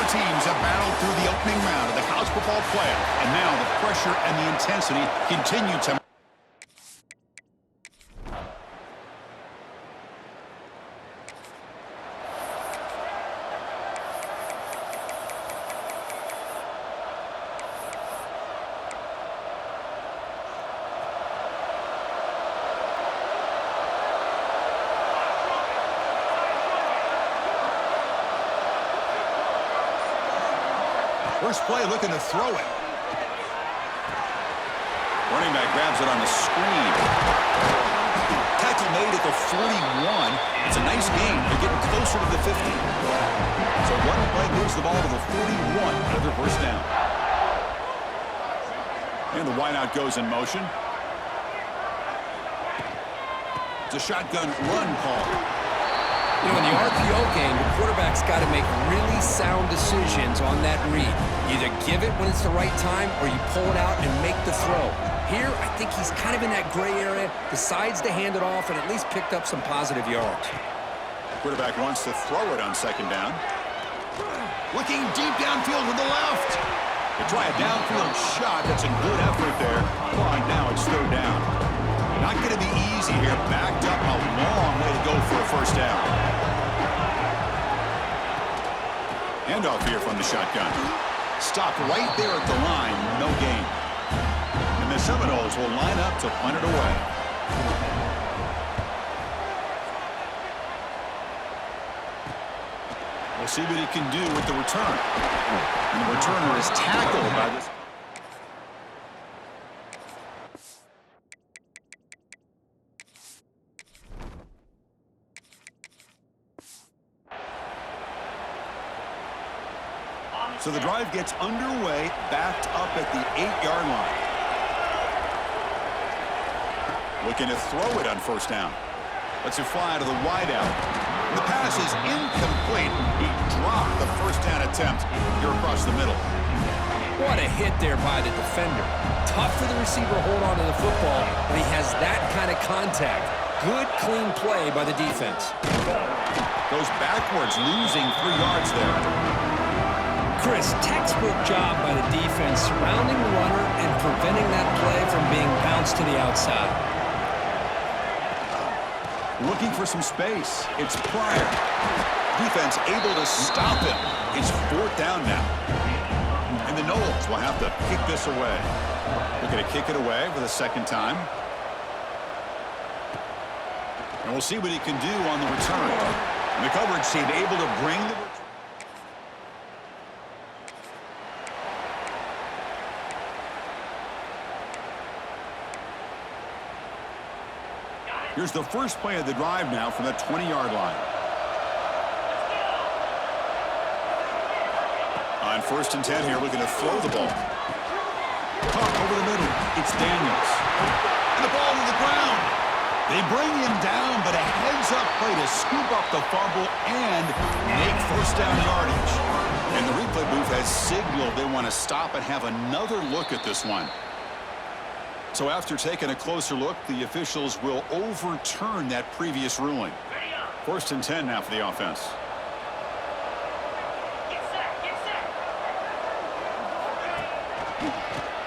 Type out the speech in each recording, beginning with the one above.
teams have battled through the opening round of the college football playoff, and now the pressure and the intensity continue to... First play looking to throw it. Running back grabs it on the screen. Tackle made at the 41. It's a nice gain. They're getting closer to the 50. So one play moves the ball to the 41. Another first down. And the wideout goes in motion. It's a shotgun run call. You know, in the RPO game, the quarterback's got to make really sound decisions on that read. You either give it when it's the right time or you pull it out and make the throw. Here, I think he's kind of in that gray area, decides to hand it off and at least picked up some positive yards. Quarterback wants to throw it on second down. Looking deep downfield to the left. They try a downfield shot. That's a good effort there. But now it's third down. Not going to be easy here. Backed up, a long way to go for a first down. Handoff here from the shotgun. Stopped right there at the line. No gain. And the Seminoles will line up to punt it away. We'll see what he can do with the return. And the returner is tackled by this. So the drive gets underway, backed up at the 8-yard line. Looking to throw it on first down. Lets it fly to the wideout. The pass is incomplete. He dropped the first down attempt here across the middle. What a hit there by the defender. Tough for the receiver to hold on to the football when he has that kind of contact. Good, clean play by the defense. Goes backwards, losing 3 yards there. Chris, textbook job by the defense surrounding the runner and preventing that play from being bounced to the outside. Looking for some space. It's Pryor. Defense able to stop him. It's fourth down now. And the Noles will have to kick this away. Looking to kick it away for the second time. And we'll see what he can do on the return. And the coverage team able to bring the return. Here's the first play of the drive now from that 20-yard line. On first and 10 here, looking to throw the ball. Caught over the middle. It's Daniels. And the ball to the ground. They bring him down, but a heads-up play to scoop up the fumble and make first down yardage. And the replay booth has signaled they want to stop and have another look at this one. So after taking a closer look, the officials will overturn that previous ruling. First and 10 now for the offense.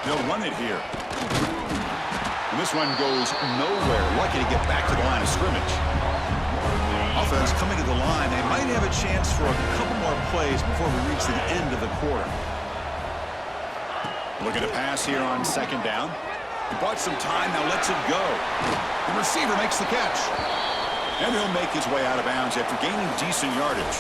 They'll run it here. And this one goes nowhere. Lucky to get back to the line of scrimmage. Offense coming to the line. They might have a chance for a couple more plays before we reach the end of the quarter. Looking to pass here on second down. He bought some time, now lets it go. The receiver makes the catch. And he'll make his way out of bounds after gaining decent yardage.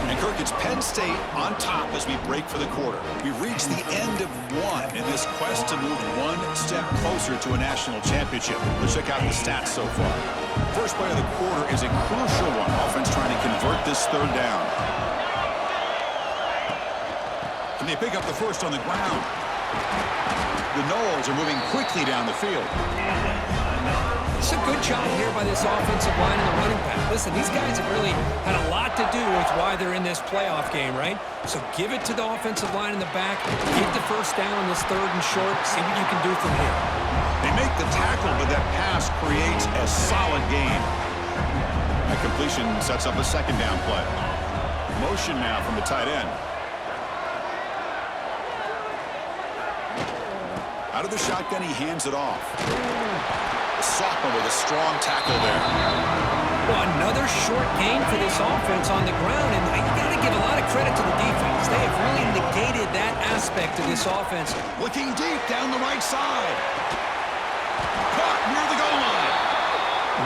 And Kirk, it's Penn State on top as we break for the quarter. We've reached the end of one in this quest to move one step closer to a national championship. Let's check out the stats so far. First play of the quarter is a crucial one. Offense trying to convert this third down. Can they pick up the first on the ground? The Noles are moving quickly down the field. It's a good job here by this offensive line and the running back. Listen, these guys have really had a lot to do with why they're in this playoff game, right? So give it to the offensive line in the back, get the first down on this third and short, see what you can do from here. They make the tackle, but that pass creates a solid gain. That completion sets up a second down play. Motion now from the tight end. Out of the shotgun, he hands it off. The sophomore with a strong tackle there. Well, another short gain for this offense on the ground, and you got to give a lot of credit to the defense. They have really negated that aspect of this offense. Looking deep down the right side. Caught near the goal line.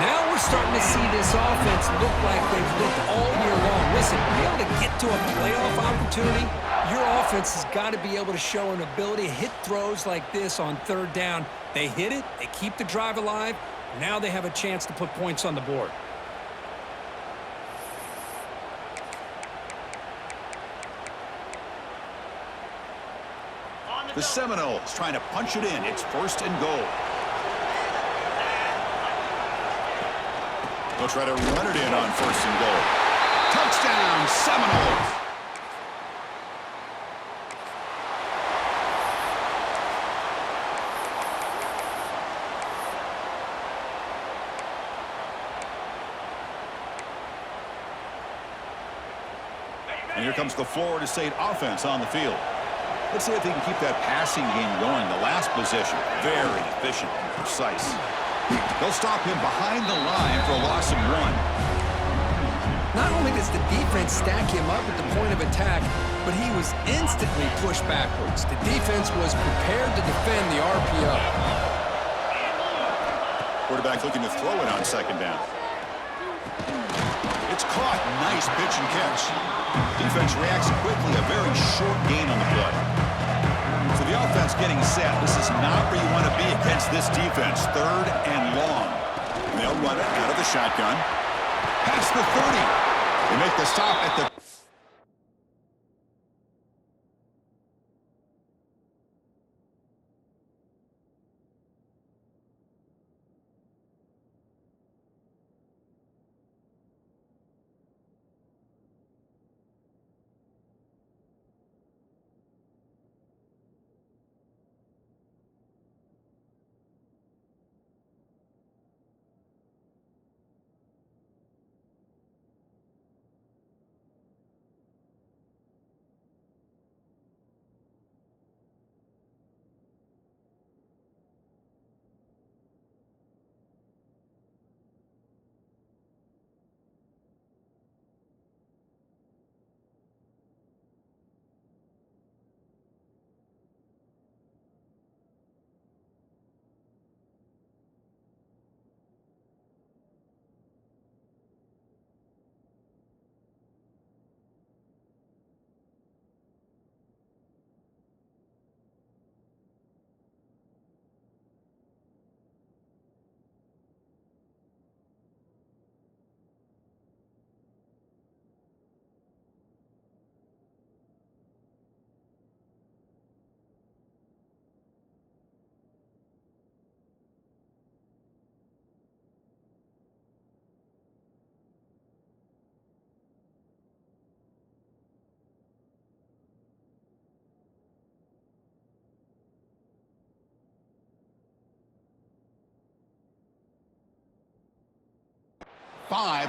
Now we're starting to see this offense look like they've looked all year long. Listen, to be able to get to a playoff opportunity, your offense has got to be able to show an ability to hit throws like this on third down. They hit it, they keep the drive alive. Now they have a chance to put points on the board. The Seminoles trying to punch it in. It's 1st and goal. They'll try to run it in on 1st and goal. Touchdown, Seminoles! And here comes the Florida State offense on the field. Let's see if they can keep that passing game going. The last possession, very efficient and precise. They'll stop him behind the line for a loss of 1. Not only does the defense stack him up at the point of attack, but he was instantly pushed backwards. The defense was prepared to defend the RPO. Quarterback looking to throw it on 2nd down. It's caught. Nice pitch and catch. Defense reacts quickly. A very short gain on the play. So the offense getting set. This is not where you want to be against this defense. 3rd and long. And they'll run it out of the shotgun. Past the 30. They make the stop at the...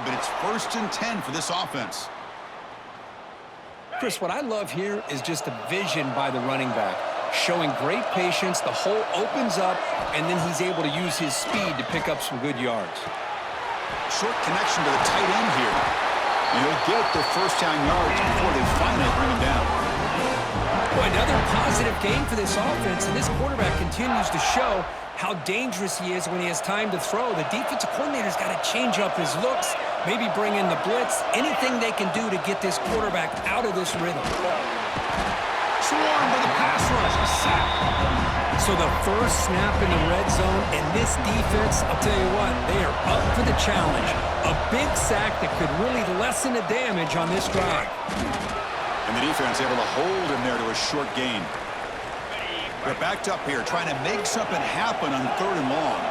But it's 1st and 10 for this offense. Chris, what I love here is just the vision by the running back. Showing great patience, the hole opens up, and then he's able to use his speed to pick up some good yards. Short connection to the tight end here. And he'll get the 1st down yards before they finally bring him down. Boy, another positive game for this offense, and this quarterback continues to show how dangerous he is when he has time to throw. The defensive coordinator's got to change up his looks, maybe bring in the blitz, anything they can do to get this quarterback out of this rhythm. Swarmed by the pass rush, a sack. So the first snap in the red zone, and this defense, I'll tell you what, they are up for the challenge. A big sack that could really lessen the damage on this drive. And the defense able to hold him there to a short gain. They're backed up here, trying to make something happen on 3rd and long.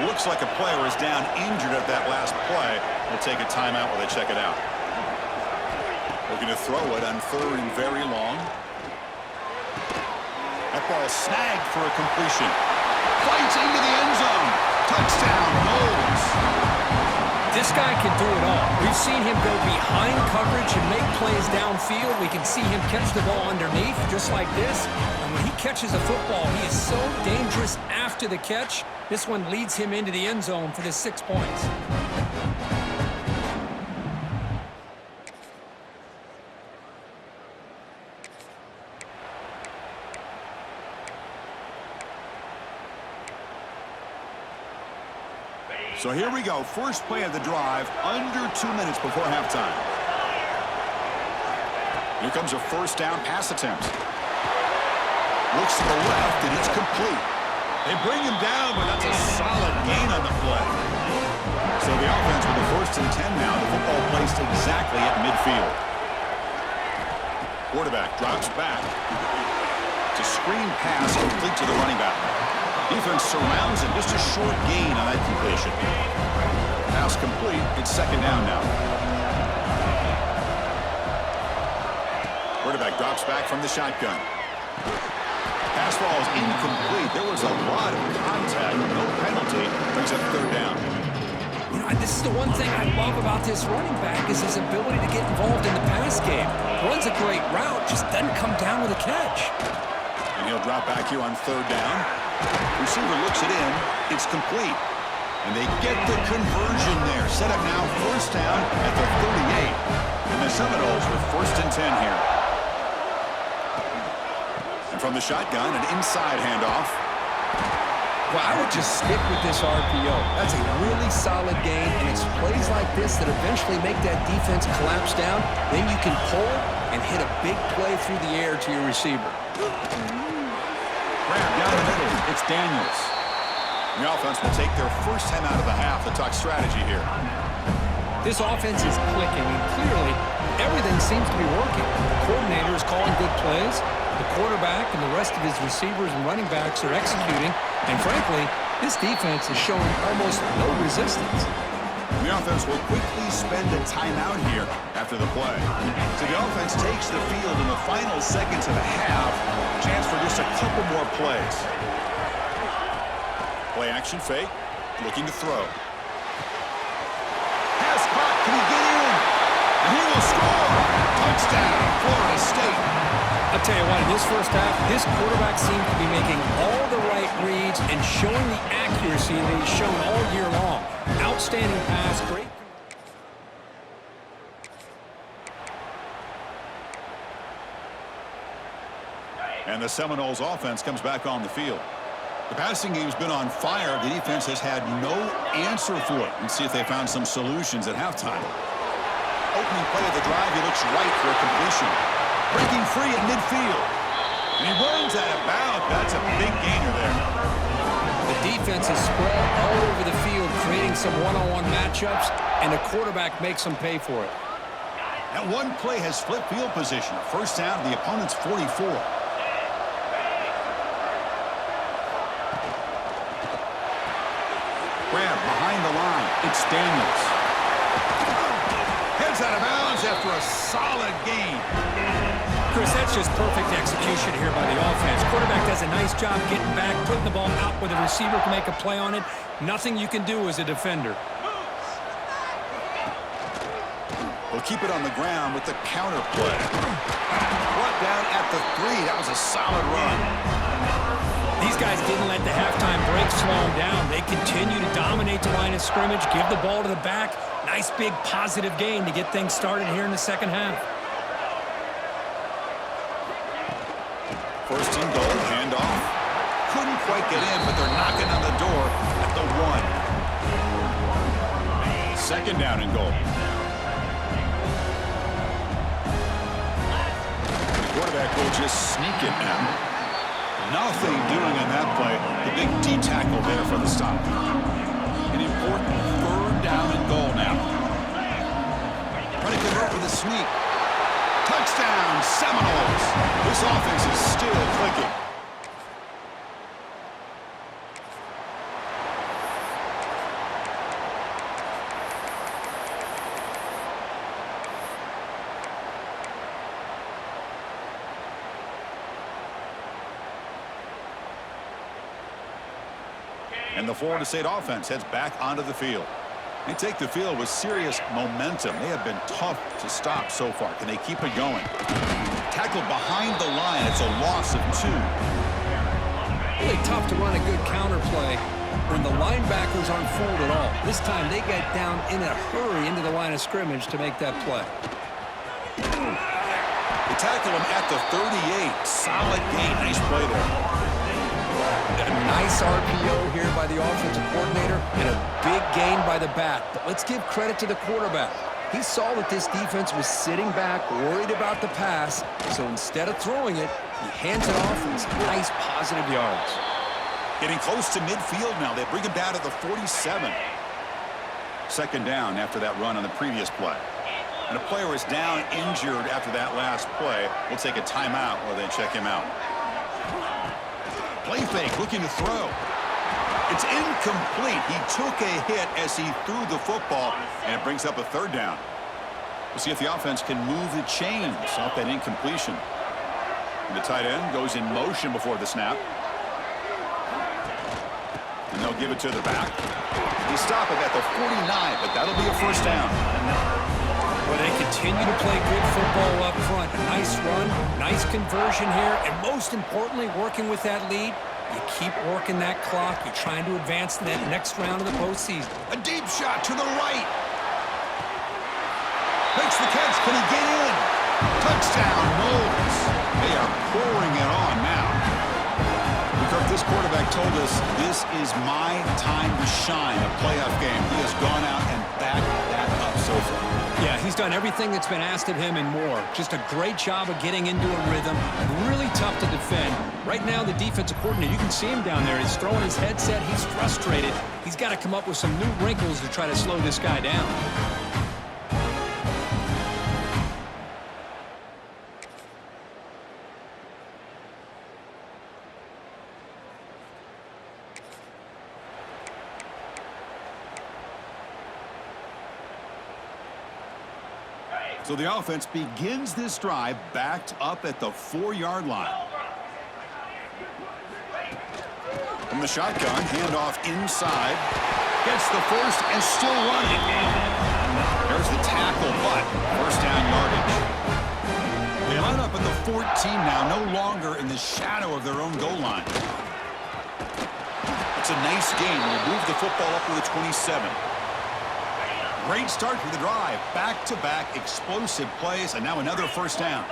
Looks like a player is down injured at that last play. We'll take a timeout while they check it out. Looking to throw it on 3rd and very long. That ball snagged for a completion. Fights into the end zone. Touchdown, Noles. This guy can do it all. We've seen him go behind coverage and make plays downfield. We can see him catch the ball underneath, just like this. And when he catches a football, he is so dangerous after the catch. This one leads him into the end zone for the 6 points. So here we go. First play of the drive, under 2 minutes before halftime. Here comes a first down pass attempt. Looks to the left, and it's complete. They bring him down, but that's a solid gain on the play. So the offense with the 1st and 10 now. The football placed exactly at midfield. Quarterback drops back. It's a screen pass complete to the running back. Defense surrounds him. Just a short gain on that completion. Pass complete. It's 2nd down now. Quarterback drops back from the shotgun. Pass ball is incomplete. There was a lot of contact. No penalty. Brings up 3rd down. You know, this is the one thing I love about this running back is his ability to get involved in the pass game. Runs a great route, just doesn't come down with a catch. And he'll drop back here on 3rd down. Receiver looks it in. It's complete. And they get the conversion there. Set up now 1st down at the 38. And the Seminoles with 1st and 10 here. And from the shotgun, an inside handoff. Well, I would just stick with this RPO. That's a really solid game, and it's plays like this that eventually make that defense collapse down. Then you can pull and hit a big play through the air to your receiver. Grab down the middle. It's Daniels. The offense will take their first time out of the half to talk strategy here. This offense is clicking, and clearly everything seems to be working. The coordinator is calling good plays. The quarterback and the rest of his receivers and running backs are executing. And frankly, this defense is showing almost no resistance. The offense will quickly spend a timeout here after the play. So the offense takes the field in the final seconds of the half. Chance for just a couple more plays. Play action fake. Looking to throw. Pass caught. Can he get in? And he will score. Touchdown, Florida State. I'll tell you what, in this first half, this quarterback seemed to be making all the right reads and showing the accuracy that he's shown all year long. Outstanding pass, great. And the Seminoles offense comes back on the field. The passing game's been on fire. The defense has had no answer for it. Let's see if they found some solutions at halftime. Opening play of the drive, he looks right for a completion. Breaking free at midfield. And he runs out of bounds. That's a big gainer there. The defense is spread all over the field, creating some one-on-one matchups, and the quarterback makes them pay for it. That one play has flipped field position. First down to the opponent's 44. Grab behind the line. It's Daniels. Heads out of bounds after a solid gain. Chris, that's just perfect execution here by the offense. Quarterback does a nice job getting back, putting the ball out where the receiver can make a play on it. Nothing you can do as a defender. They'll keep it on the ground with the counter play. Brought down at the 3. That was a solid run. These guys didn't let the halftime break slow them down. They continue to dominate the line of scrimmage, give the ball to the back. Nice big positive gain to get things started here in the second half. First and goal, handoff. Couldn't quite get in, but they're knocking on the door at the 1. Second down and goal. The quarterback will just sneak it now. Nothing doing on that play. The big D tackle there for the stop. An important 3rd down and goal now. Trying to convert with a sneak. Touchdown, Seminoles. This offense is still clicking. And the Florida State offense heads back onto the field. They take the field with serious momentum. They have been tough to stop so far. Can they keep it going? Tackled behind the line. It's a loss of 2. Really tough to run a good counter play when the linebackers aren't fooled at all. This time they get down in a hurry into the line of scrimmage to make that play. They tackle him at the 38. Solid gain. Nice play there. A nice RPO here by the offensive coordinator and a big gain by the back. But let's give credit to the quarterback. He saw that this defense was sitting back, worried about the pass, so instead of throwing it, he hands it off and some nice positive yards. Getting close to midfield now. They bring him down to the 47. Second down after that run on the previous play. And a player is down injured after that last play. We'll take a timeout while they check him out. Play fake, looking to throw. It's incomplete. He took a hit as he threw the football, and it brings up a third down. We'll see if the offense can move the chains off that incompletion. And the tight end goes in motion before the snap. And they'll give it to the back. They stop it at the 49, but that'll be a first down. Well, they continue to play good football up front. A nice run, nice conversion here, and most importantly, working with that lead, you keep working that clock. You're trying to advance to that next round of the postseason. A deep shot to the right. Makes the catch. Can he get in? Touchdown, Knowles. They are pouring it on now. Kirk, this quarterback told us this is my time to shine, a playoff game. He has gone out and backed that up so far. Yeah, he's done everything that's been asked of him and more. Just a great job of getting into a rhythm. Really tough to defend. Right now, the defensive coordinator, you can see him down there. He's throwing his headset. He's frustrated. He's got to come up with some new wrinkles to try to slow this guy down. So the offense begins this drive backed up at the 4-yard line. From the shotgun, handoff inside. Gets the first and still running. There's the tackle, but first down yardage. They line up at the 14 now, no longer in the shadow of their own goal line. It's a nice game. We'll move the football up to the 27. Great start for the drive. Back-to-back explosive plays, and now another first down.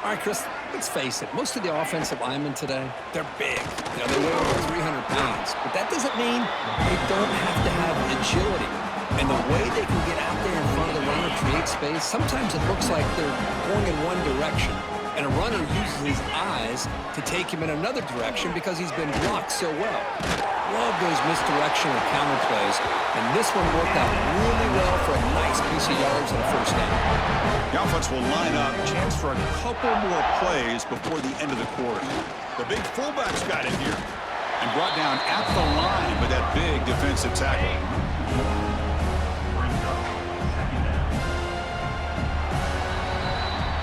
All right, Chris, let's face it. Most of the offensive linemen today, they're big. You know, they weigh over 300 pounds. But that doesn't mean they don't have to have agility. And the way they can get out there in front of the runner, create space, sometimes it looks like they're going in one direction. And a runner uses his eyes to take him in another direction because he's been blocked so well. Love those misdirection or counter plays, and this one worked out really well for a nice piece of yards and a first down. The offense will line up, chance for a couple more plays before the end of the quarter. The big fullback's got it here and brought down at the line with that big defensive tackle.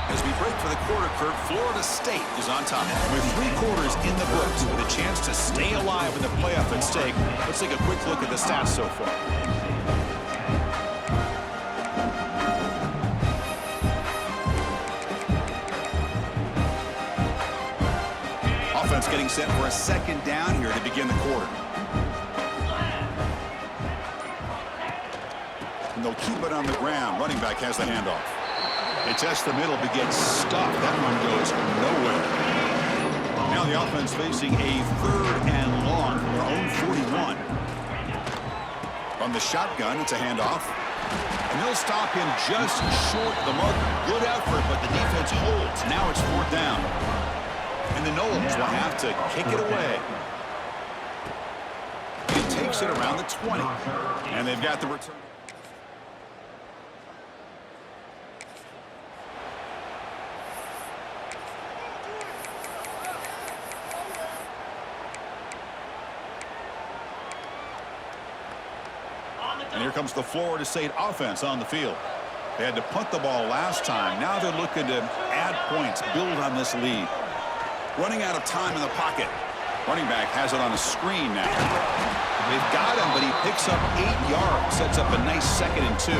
As we break for the quarter, Kirk, Florida State is on top. With 3 quarters in the books, with a chance to stay alive in the playoff at stake, let's take a quick look at the stats so far. Offense getting set for a second down here to begin the quarter. And they'll keep it on the ground. Running back has the handoff. They test the middle, but gets stuffed. That one goes nowhere. Now the offense facing a 3rd and long from their own 41. From the shotgun, it's a handoff. And they'll stop him just short of the marker. Good effort, but the defense holds. Now it's 4th down. And the Knowles will have to kick it away. He takes it around the 20. And they've got the return. And here comes the Florida State offense on the field. They had to punt the ball last time. Now they're looking to add points, build on this lead. Running out of time in the pocket. Running back has it on a screen now. They've got him, but he picks up 8 yards. Sets up a nice 2nd and 2.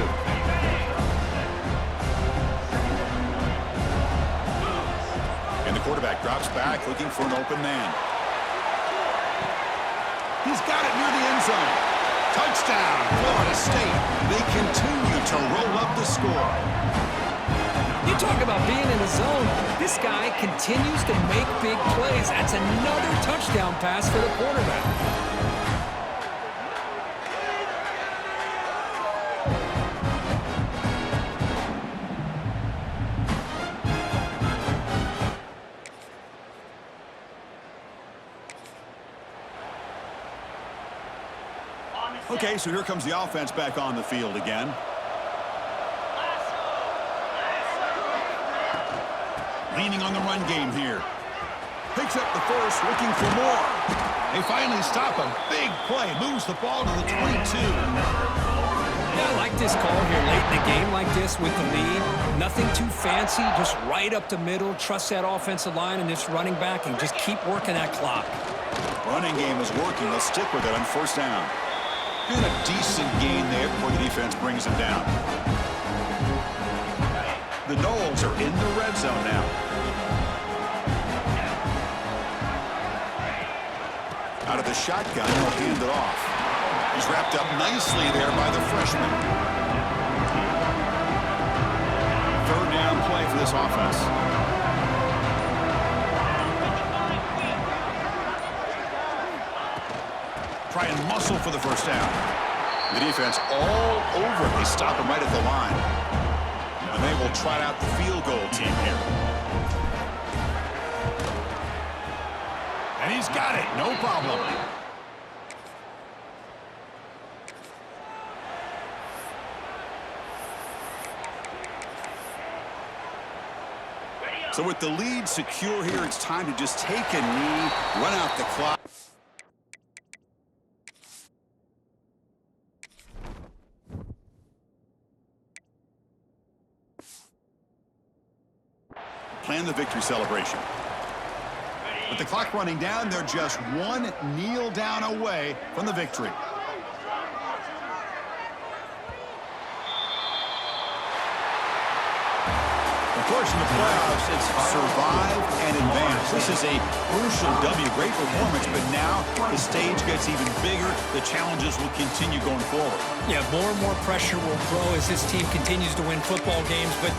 And the quarterback drops back, looking for an open man. He's got it near the end zone. Touchdown, Florida State. They continue to roll up the score. You talk about being in the zone. This guy continues to make big plays. That's another touchdown pass for the quarterback. Okay, so here comes the offense back on the field again. Leaning on the run game here. Picks up the first, looking for more. They finally stop him. Big play. Moves the ball to the 22. Yeah, I like this call here late in the game like this with the lead. Nothing too fancy, just right up the middle. Trust that offensive line and this running back and just keep working that clock. Running game is working. Let's stick with it on 1st down. And a decent gain there before the defense brings him down. The Noles are in the red zone now. Out of the shotgun, he'll hand it off. He's wrapped up nicely there by the freshman. 3rd down play for this offense. Try and muscle for the 1st down. The defense all over. They stop him right at the line. And they will trot out the field goal team here. And he's got it. No problem. So with the lead secure here, it's time to just take a knee, run out the clock. Plan the victory celebration. With the clock running down, they're just one kneel down away from the victory. Of course, in the playoffs, it's survive and advance. This is a crucial W. Great performance, but now the stage gets even bigger. The challenges will continue going forward. Yeah, more and more pressure will grow as this team continues to win football games, but